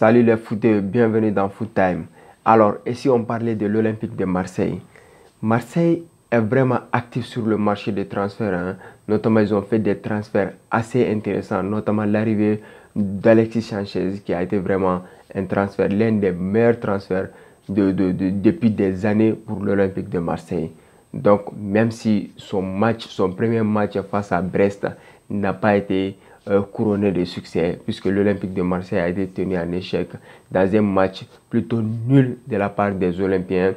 Salut les footeux, bienvenue dans Foot Time. Alors, ici on parlait de l'Olympique de Marseille. Marseille est vraiment actif sur le marché des transferts, hein. Notamment, ils ont fait des transferts assez intéressants, notamment l'arrivée d'Alexis Sanchez, qui a été vraiment un transfert, l'un des meilleurs transferts depuis des années pour l'Olympique de Marseille. Donc, même si son premier match face à Brest n'a pas été couronné de succès, puisque l'Olympique de Marseille a été tenu en échec dans un match plutôt nul de la part des Olympiens.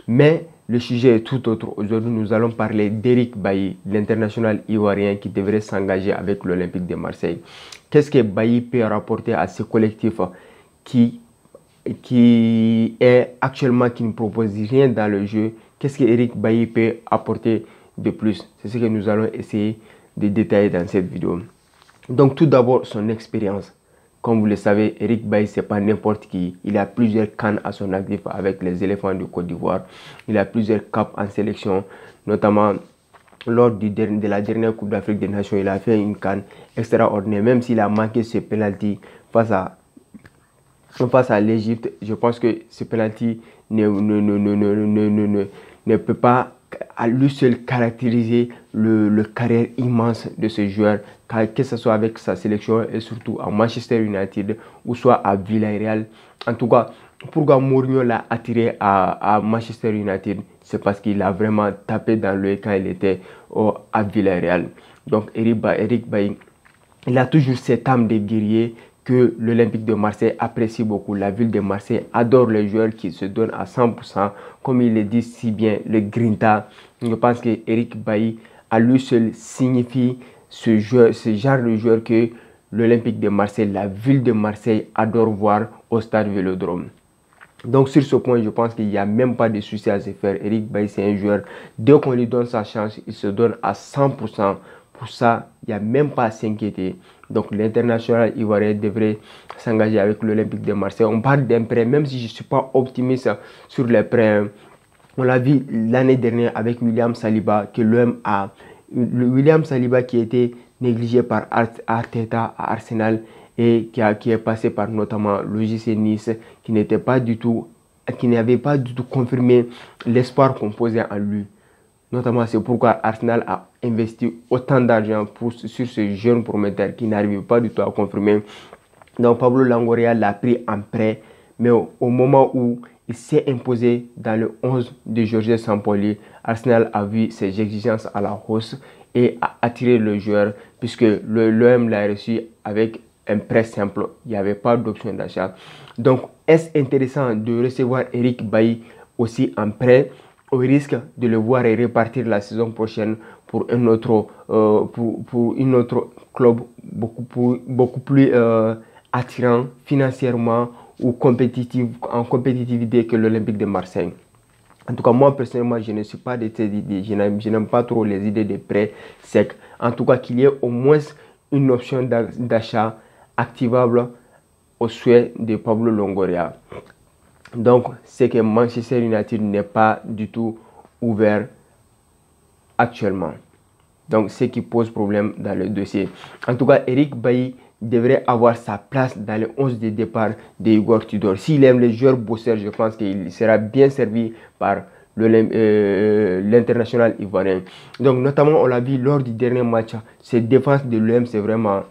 Mais le sujet est tout autre. Aujourd'hui, nous allons parler d'Eric Bailly, l'international ivoirien qui devrait s'engager avec l'Olympique de Marseille. Qu'est-ce que Bailly peut rapporter à ce collectif qui est actuellement, qui ne propose rien dans le jeu? Qu'est-ce que Eric Bailly peut apporter de plus? C'est ce que nous allons essayer de détailler dans cette vidéo. Donc tout d'abord, son expérience. Comme vous le savez, Eric Bailly, ce n'est pas n'importe qui. Il a plusieurs CAN à son actif avec les éléphants de Côte d'Ivoire. Il a plusieurs caps en sélection, notamment lors de la dernière Coupe d'Afrique des Nations. Il a fait une CAN extraordinaire, même s'il a manqué ce penalty face à l'Égypte. Je pense que ce penalty ne peut pas à lui seul caractériser le carrière immense de ce joueur, que ce soit avec sa sélection et surtout à Manchester United ou soit à Villarreal. En tout cas, pourquoi Mourinho l'a attiré à Manchester United, c'est parce qu'il a vraiment tapé dans l'œil quand il était à Villarreal. Donc Eric Bailly, il a toujours cette âme de guerrier que l'Olympique de Marseille apprécie beaucoup. La ville de Marseille adore les joueurs qui se donnent à 100%, comme il le dit si bien, le grinta. Je pense que Eric Bailly, à lui seul, signifie ce genre de joueur que l'Olympique de Marseille, la ville de Marseille adore voir au stade Vélodrome. Donc sur ce point, je pense qu'il n'y a même pas de souci à se faire. Eric Bailly, c'est un joueur, dès qu'on lui donne sa chance, il se donne à 100%. Pour ça, il n'y a même pas à s'inquiéter. Donc l'international ivoirien devrait s'engager avec l'Olympique de Marseille. On parle d'un prêt, même si je ne suis pas optimiste sur les prêts. On l'a vu l'année dernière avec William Saliba, que l'OM a. William Saliba qui a été négligé par Arteta à Arsenal et qui est passé par notamment l'OGC Nice, qui n'avait pas du tout confirmé l'espoir qu'on posait en lui. Notamment, c'est pourquoi Arsenal a investi autant d'argent sur ce jeune prometteur qui n'arrive pas du tout à confirmer. Donc, Pablo Longoria l'a pris en prêt, mais au moment où il s'est imposé dans le 11 de Georges Sampaoli, Arsenal a vu ses exigences à la hausse et a attiré le joueur, puisque l'OM l'a reçu avec un prêt simple. Il n'y avait pas d'option d'achat. Donc, est-ce intéressant de recevoir Eric Bailly aussi en prêt, au risque de le voir et repartir la saison prochaine pour un autre, pour une autre club beaucoup plus attirant financièrement ou en compétitivité que l'Olympique de Marseille? En tout cas, moi personnellement, je ne suis pas de cette idée. Je n'aime pas trop les idées de prêts secs. En tout cas, qu'il y ait au moins une option d'achat activable au souhait de Pablo Longoria. Donc, c'est que Manchester United n'est pas du tout ouvert actuellement. Donc, ce qui pose problème dans le dossier. En tout cas, Eric Bailly devrait avoir sa place dans le 11 de départ de Igor Tudor. S'il aime les joueurs bosseurs, je pense qu'il sera bien servi par l'international ivoirien. Donc, notamment, on l'a vu lors du dernier match, cette défense de l'OM, c'est vraiment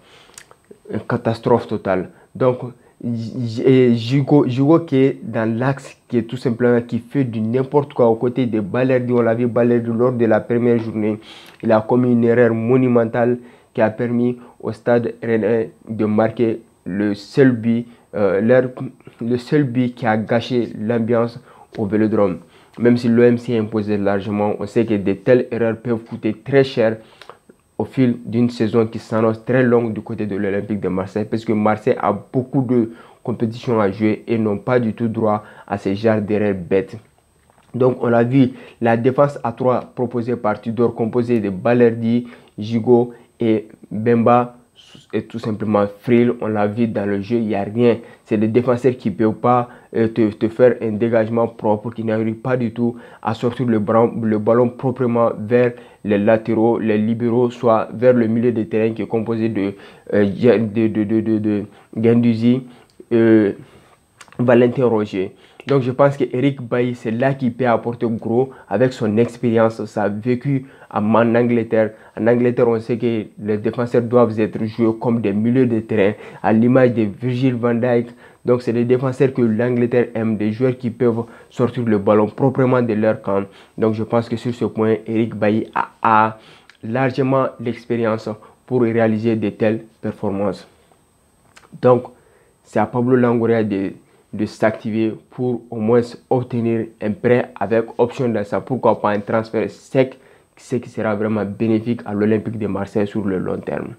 une catastrophe totale. Donc, Gigo qui est dans l'axe, qui est tout simplement, qui fait du n'importe quoi aux côtés de Balerdi. On l'a vu Balerdi lors de la première journée. Il a commis une erreur monumentale qui a permis au stade rennais de marquer le seul but qui a gâché l'ambiance au Vélodrome. Même si l'OM s'est imposé largement, on sait que de telles erreurs peuvent coûter très cher au fil d'une saison qui s'annonce très longue du côté de l'Olympique de Marseille, parce que Marseille a beaucoup de compétitions à jouer et n'ont pas du tout droit à ces genres d'erreurs bêtes. Donc on a vu la défense à 3 proposée par Tudor, composée de Balerdi, Gigo et Bemba, est tout simplement frêle. On l'a vu dans le jeu, il n'y a rien. C'est des défenseurs qui ne peuvent pas te faire un dégagement propre, qui n'arrivent pas du tout à sortir le ballon proprement vers les latéraux, les libéraux, soit vers le milieu de terrain qui est composé de Guendouzi, Valentin Roger. Donc je pense que Eric Bailly, c'est là qu'il peut apporter gros avec son expérience, sa vécu en Angleterre. En Angleterre, on sait que les défenseurs doivent être joués comme des milieux de terrain, à l'image de Virgil van Dijk. Donc c'est des défenseurs que l'Angleterre aime, des joueurs qui peuvent sortir le ballon proprement de leur camp. Donc je pense que sur ce point, Eric Bailly a largement l'expérience pour réaliser de telles performances. Donc c'est à Pablo Longoria de s'activer pour au moins obtenir un prêt avec option d'achat. Pourquoi pas un transfert sec, ce qui sera vraiment bénéfique à l'Olympique de Marseille sur le long terme.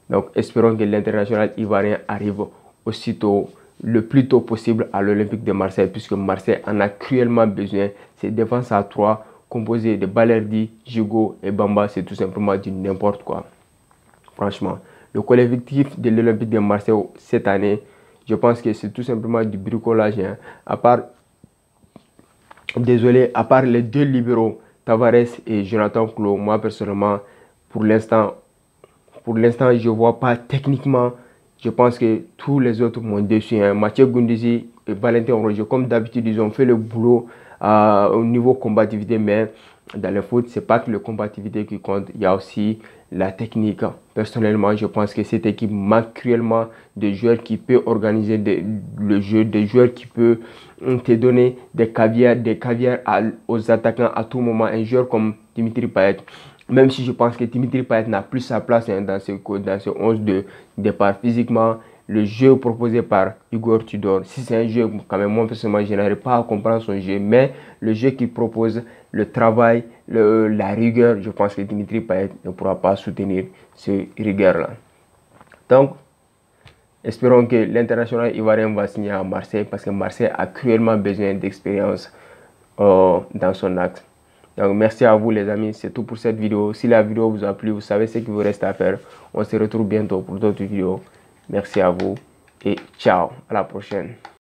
Donc espérons que l'international ivoirien arrive aussitôt, le plus tôt possible à l'Olympique de Marseille, puisque Marseille en a cruellement besoin. Ces défenses à 3 composées de Balerdi, Gigot et Bamba, c'est tout simplement du n'importe quoi. Franchement, le collectif de l'Olympique de Marseille cette année, je pense que c'est tout simplement du bricolage. Hein. À part les deux libéraux, Tavares et Jonathan Klaus, moi personnellement, pour l'instant, je ne vois pas techniquement. Je pense que tous les autres m'ont déçu. Hein. Mathieu Gundisi et Valentin Roger, comme d'habitude, ils ont fait le boulot au niveau combativité, mais dans le foot, c'est pas que la combativité qui compte, il y a aussi la technique. Personnellement, je pense que cette équipe manque cruellement de joueurs qui peuvent organiser le jeu, des joueurs qui peuvent te donner des caviars aux attaquants à tout moment. Un joueur comme Dimitri Payet, même si je pense que Dimitri Payet n'a plus sa place hein, dans ce 11 de départ physiquement. Le jeu proposé par Igor Tudor, si c'est un jeu, quand même, moi personnellement, je n'arrive pas à comprendre son jeu, mais le jeu qu'il propose, le travail, la rigueur, je pense que Dimitri Payet ne pourra pas soutenir ce rigueur-là. Donc, espérons que l'international ivoirien va signer à Marseille, parce que Marseille a cruellement besoin d'expérience dans son axe. Donc, merci à vous les amis, c'est tout pour cette vidéo. Si la vidéo vous a plu, vous savez ce qu'il vous reste à faire. On se retrouve bientôt pour d'autres vidéos. Merci à vous et ciao, à la prochaine.